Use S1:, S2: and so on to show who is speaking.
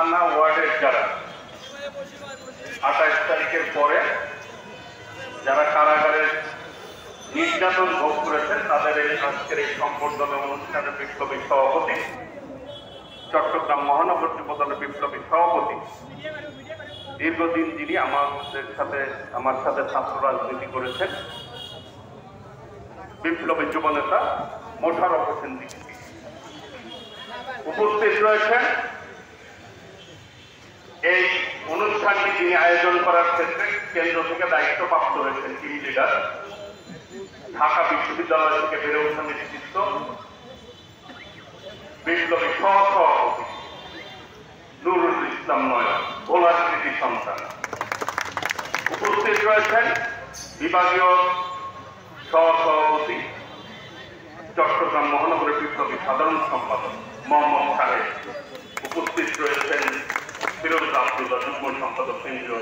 S1: থানা ওয়ার্ডের যারা 28 তারিখের পরে যারা কারাগারের নির্যাতন ভোগ করেছেন তাদের এই আজকের এই সংবর্ধনা অনুষ্ঠানের বিপ্লবী সভাপতি, চট্টগ্রাম মহানগর যুবদলের বিপ্লবী সভাপতি, দীর্ঘদিন যিনি আমার সাথে ছাত্র রাজনীতি করেছেন, বিপ্লবী যুবনেতা মোশাররফ হোসেন দীপ্তি উপস্থিত রয়েছেন। এই অনুষ্ঠানটি যিনি আয়োজন করার ক্ষেত্রে কেন্দ্র থেকে দায়িত্বপ্রাপ্ত হয়েছেন টিম লিডার, ঢাকা বিশ্ববিদ্যালয় থেকে বেড়ে ওঠা নেতৃত্ব, বিপ্লবী সহসভাপতি নুরুল ইসলাম নয়ন, ভোলার কৃতি সন্তান। উপস্থিত রয়েছেন বিভাগীয় সহসভাপতি, চট্টগ্রাম মহানগরের বিপ্লবী সাধারণ সম্পাদক মোহাম্মদ সাহেব। উপস্থিত রয়েছেন ফিরোজ আব্দুল্লাহ, যুগ্ম সম্পাদক কেন্দ্রীয়